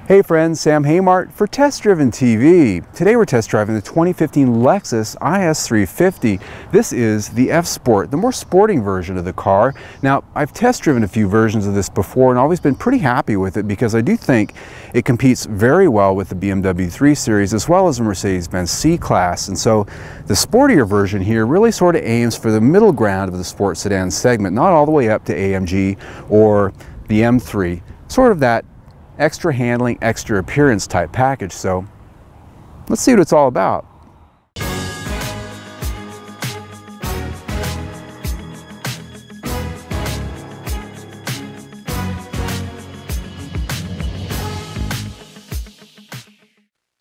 Hey friends, Sam Haymart for Test Driven TV. Today we're test driving the 2015 Lexus IS350. This is the F-Sport, the more sporting version of the car. Now, I've test driven a few versions of this before and always been pretty happy with it because I do think it competes very well with the BMW 3 Series as well as the Mercedes-Benz C-Class. And so the sportier version here really sort of aims for the middle ground of the sports sedan segment, not all the way up to AMG or the M3, sort of that extra handling, extra appearance type package. So let's see what it's all about.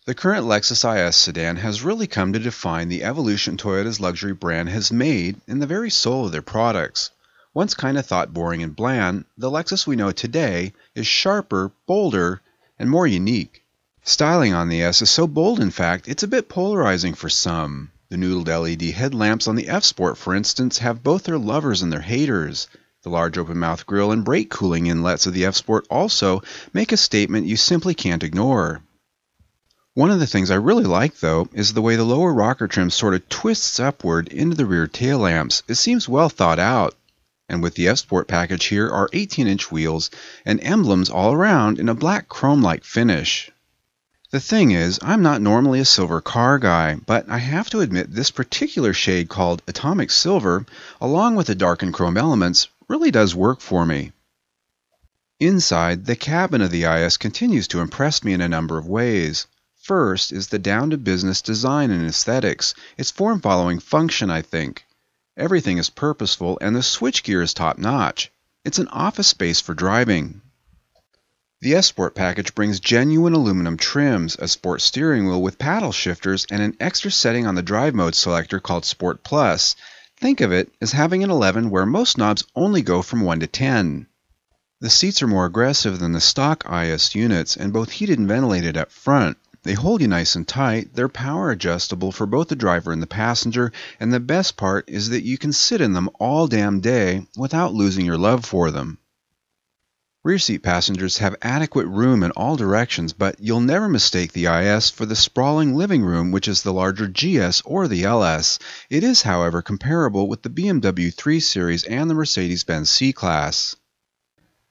The current Lexus IS sedan has really come to define the evolution Toyota's luxury brand has made in the very soul of their products. Once kind of thought boring and bland, the Lexus we know today is sharper, bolder, and more unique. Styling on the S is so bold, in fact, it's a bit polarizing for some. The noodled LED headlamps on the F-Sport, for instance, have both their lovers and their haters. The large open-mouth grille and brake cooling inlets of the F-Sport also make a statement you simply can't ignore. One of the things I really like, though, is the way the lower rocker trim sort of twists upward into the rear tail lamps. It seems well thought out. And with the F-Sport package here are 18-inch wheels and emblems all around in a black chrome-like finish. The thing is, I'm not normally a silver car guy, but I have to admit this particular shade called Atomic Silver, along with the darkened chrome elements, really does work for me. Inside, the cabin of the IS continues to impress me in a number of ways. First is the down-to-business design and aesthetics. It's form-following function, I think. Everything is purposeful and the switchgear is top-notch. It's an office space for driving. The S-Sport package brings genuine aluminum trims, a sport steering wheel with paddle shifters, and an extra setting on the drive mode selector called Sport Plus. Think of it as having an 11 where most knobs only go from 1 to 10. The seats are more aggressive than the stock IS units and both heated and ventilated up front. They hold you nice and tight, they're power adjustable for both the driver and the passenger, and the best part is that you can sit in them all damn day without losing your love for them. Rear seat passengers have adequate room in all directions, but you'll never mistake the IS for the sprawling living room which is the larger GS or the LS. It is, however, comparable with the BMW 3 Series and the Mercedes-Benz C-Class.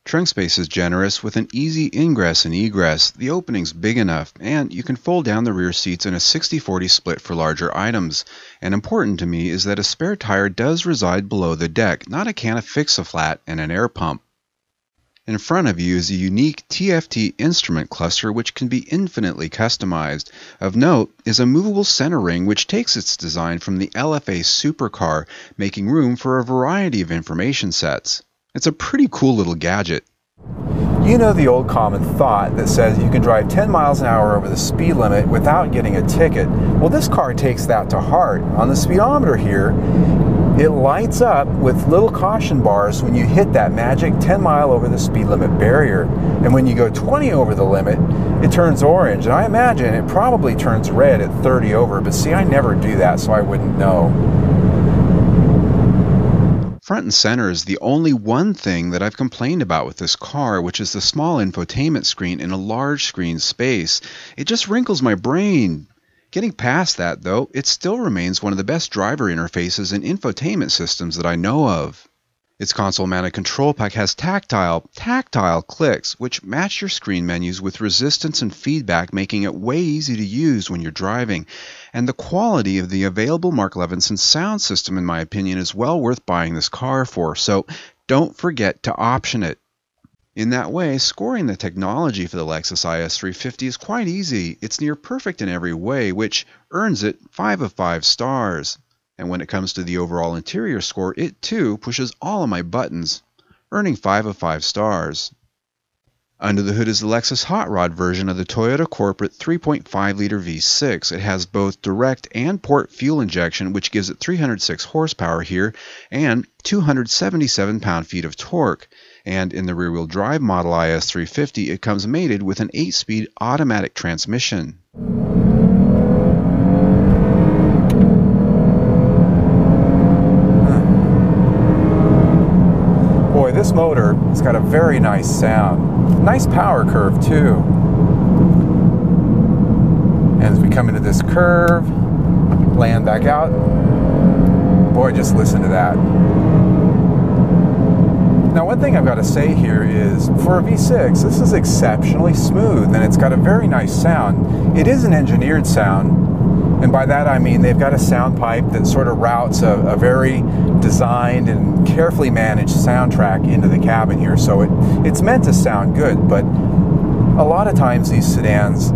Trunk space is generous with an easy ingress and egress. The opening's big enough, and you can fold down the rear seats in a 60-40 split for larger items. And important to me is that a spare tire does reside below the deck, not a can of Fix-A-Flat and an air pump. In front of you is a unique TFT instrument cluster which can be infinitely customized. Of note is a movable center ring which takes its design from the LFA supercar, making room for a variety of information sets. It's a pretty cool little gadget. You know the old common thought that says you can drive 10 miles an hour over the speed limit without getting a ticket. Well, this car takes that to heart. On the speedometer here, it lights up with little caution bars when you hit that magic 10 mile over the speed limit barrier. And when you go 20 over the limit, it turns orange. And I imagine it probably turns red at 30 over, but see, I never do that, so I wouldn't know. Front and center is the only one thing that I've complained about with this car, which is the small infotainment screen in a large screen space. It just wrinkles my brain. Getting past that, though, it still remains one of the best driver interfaces and infotainment systems that I know of. Its console-mounted control pack has tactile clicks, which match your screen menus with resistance and feedback, making it way easy to use when you're driving. And the quality of the available Mark Levinson sound system, in my opinion, is well worth buying this car for, so don't forget to option it. In that way, scoring the technology for the Lexus IS350 is quite easy. It's near perfect in every way, which earns it 5 of 5 stars. And when it comes to the overall interior score, it too pushes all of my buttons, earning 5 of 5 stars. Under the hood is the Lexus Hot Rod version of the Toyota corporate 3.5-liter V6. It has both direct and port fuel injection, which gives it 306 horsepower here and 277 pound-feet of torque. And in the rear-wheel drive model IS350, it comes mated with an 8-speed automatic transmission. Boy, this motor has got a very nice sound. Nice power curve too. come into this curve, land back out. Boy, just listen to that. Now, one thing I've got to say here is, for a V6, this is exceptionally smooth, and it's got a very nice sound. It is an engineered sound, and by that I mean they've got a sound pipe that sort of routes a very designed and carefully managed soundtrack into the cabin here, so it's meant to sound good. But a lot of times these sedans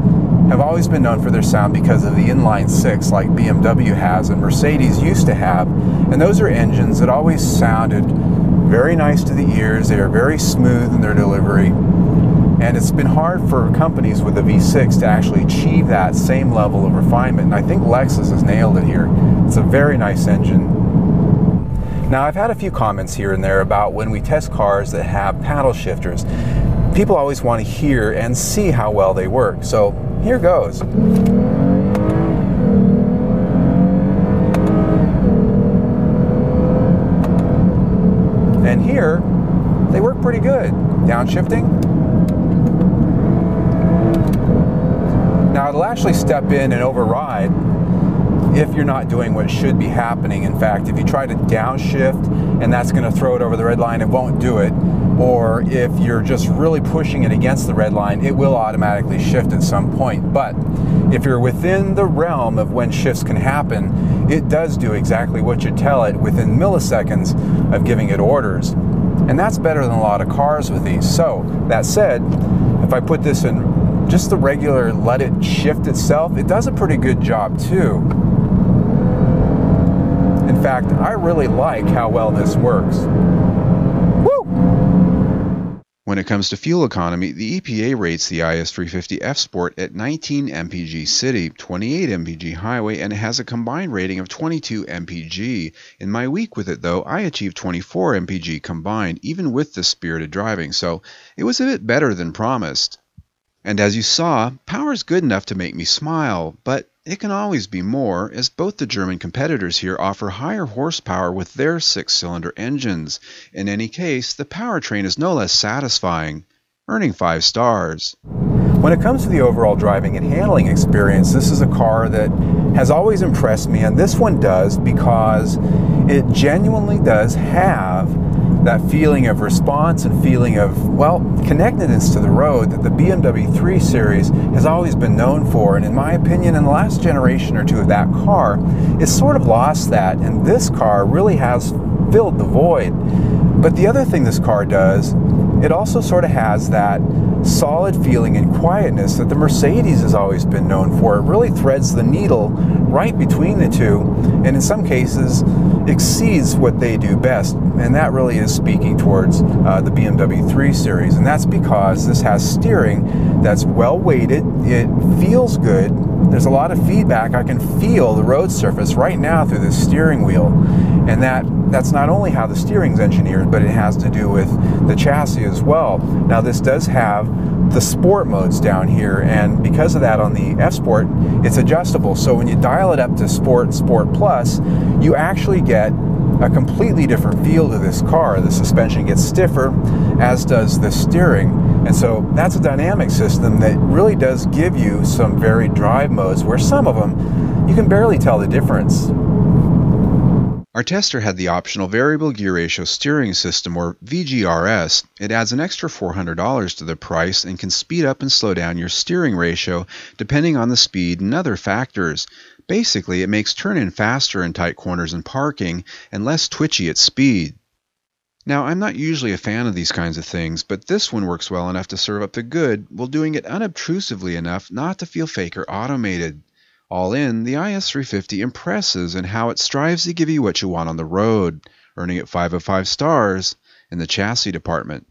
have always been known for their sound because of the inline six like BMW has and Mercedes used to have, and those are engines that always sounded very nice to the ears. They are very smooth in their delivery, and it's been hard for companies with a V6 to actually achieve that same level of refinement, and I think Lexus has nailed it here. It's a very nice engine. Now, I've had a few comments here and there about when we test cars that have paddle shifters. People always want to hear and see how well they work, so here goes. And here, they work pretty good. Downshifting. Now, it'll actually step in and override if you're not doing what should be happening. In fact, if you try to downshift and that's going to throw it over the red line, it won't do it. Or if you're just really pushing it against the red line, it will automatically shift at some point. But if you're within the realm of when shifts can happen, it does do exactly what you tell it within milliseconds of giving it orders. And that's better than a lot of cars with these. So, that said, if I put this in just the regular let it shift itself, it does a pretty good job too. In fact, I really like how well this works. When it comes to fuel economy, the EPA rates the IS350 F Sport at 19 mpg city, 28 mpg highway, and it has a combined rating of 22 mpg. In my week with it, though, I achieved 24 mpg combined, even with the spirited driving, so it was a bit better than promised. And as you saw, power is good enough to make me smile, but it can always be more, as both the German competitors here offer higher horsepower with their 6-cylinder engines. In any case, the powertrain is no less satisfying, earning 5 stars. When it comes to the overall driving and handling experience, this is a car that has always impressed me, and this one does because it genuinely does have that feeling of response and feeling of, well, connectedness to the road that the BMW 3 Series has always been known for. And in my opinion, in the last generation or two of that car, it's sort of lost that, and this car really has filled the void. But the other thing this car does, it also sort of has that solid feeling and quietness that the Mercedes has always been known for. It really threads the needle right between the two, and in some cases exceeds what they do best, and that really is speaking towards the BMW 3 Series, and that's because this has steering that's well weighted, it feels good, there's a lot of feedback. I can feel the road surface right now through this steering wheel, and that's not only how the steering's engineered, but it has to do with the chassis as well. Now, this does have the sport modes down here, and because of that on the F Sport, it's adjustable. So when you dial it up to Sport, Sport Plus, you actually get a completely different feel to this car. The suspension gets stiffer, as does the steering. And so that's a dynamic system that really does give you some varied drive modes, where some of them, you can barely tell the difference. Our tester had the optional Variable Gear Ratio Steering System, or VGRS. It adds an extra $400 to the price and can speed up and slow down your steering ratio depending on the speed and other factors. Basically, it makes turn-in faster in tight corners and parking and less twitchy at speed. Now, I'm not usually a fan of these kinds of things, but this one works well enough to serve up the good while doing it unobtrusively enough not to feel fake or automated. All in, the IS350 impresses in how it strives to give you what you want on the road, earning it 5 of 5 stars in the chassis department.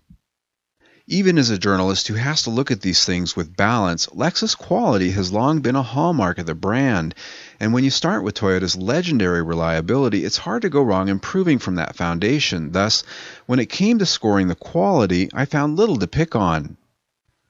Even as a journalist who has to look at these things with balance, Lexus quality has long been a hallmark of the brand, and when you start with Toyota's legendary reliability, it's hard to go wrong improving from that foundation. Thus, when it came to scoring the quality, I found little to pick on.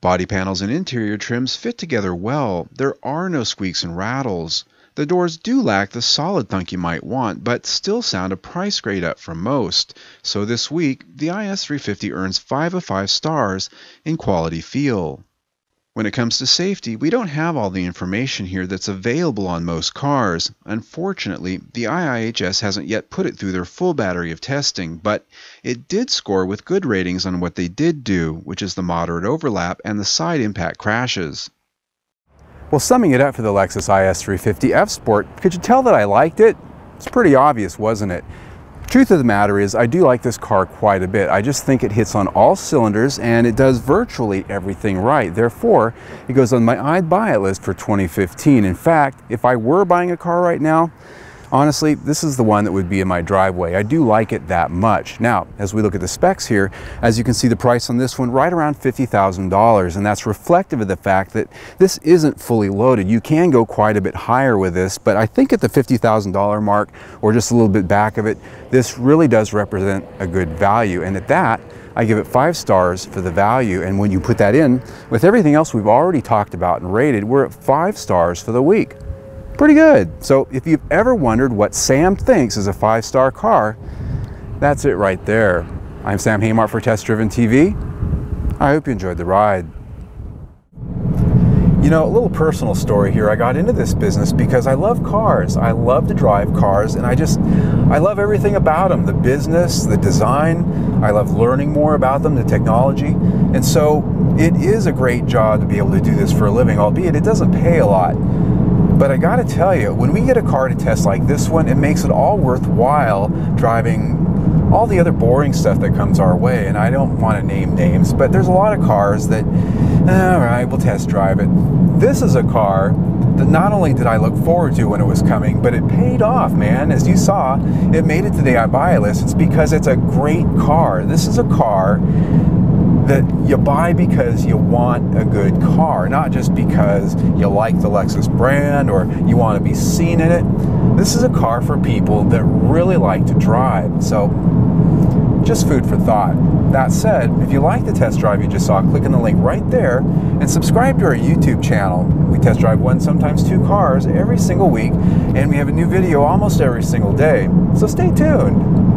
Body panels and interior trims fit together well. There are no squeaks and rattles. The doors do lack the solid thunk you might want, but still sound a price grade up from most. So this week, the IS350 earns 5 of 5 stars in quality feel. When it comes to safety, we don't have all the information here that's available on most cars. Unfortunately, the IIHS hasn't yet put it through their full battery of testing, but it did score with good ratings on what they did do, which is the moderate overlap and the side impact crashes. Well, summing it up for the Lexus IS 350 F Sport, could you tell that I liked it? It's pretty obvious, wasn't it? Truth of the matter is, I do like this car quite a bit. I just think it hits on all cylinders and it does virtually everything right. Therefore, it goes on my I'd buy it list for 2015. In fact, if I were buying a car right now, honestly, this is the one that would be in my driveway. I do like it that much. Now, as we look at the specs here, as you can see the price on this one right around $50,000, and that's reflective of the fact that this isn't fully loaded. You can go quite a bit higher with this, but I think at the $50,000 mark, or just a little bit back of it, this really does represent a good value. And at that, I give it 5 stars for the value. And when you put that in with everything else we've already talked about and rated, we're at 5 stars for the week. Pretty good. So if you've ever wondered what Sam thinks is a 5-star car, that's it right there. I'm Sam Haymart for Test Driven TV. I hope you enjoyed the ride. You know, a little personal story here. I got into this business because I love cars. I love to drive cars, and I love everything about them. The business, the design. I love learning more about them, the technology. And so it is a great job to be able to do this for a living, albeit it doesn't pay a lot. But I gotta tell you, when we get a car to test like this one, it makes it all worthwhile driving all the other boring stuff that comes our way. And I don't want to name names, but there's a lot of cars that, all right, we'll test drive it. This is a car that not only did I look forward to when it was coming, but it paid off, man. As you saw, it made it to the I Buy list. It's because it's a great car. This is a car that you buy because you want a good car, not just because you like the Lexus brand or you want to be seen in it. This is a car for people that really like to drive. So just food for thought. That said, if you like the test drive you just saw, click on the link right there and subscribe to our YouTube channel. We test drive 1, sometimes 2 cars every single week, and we have a new video almost every single day. So stay tuned.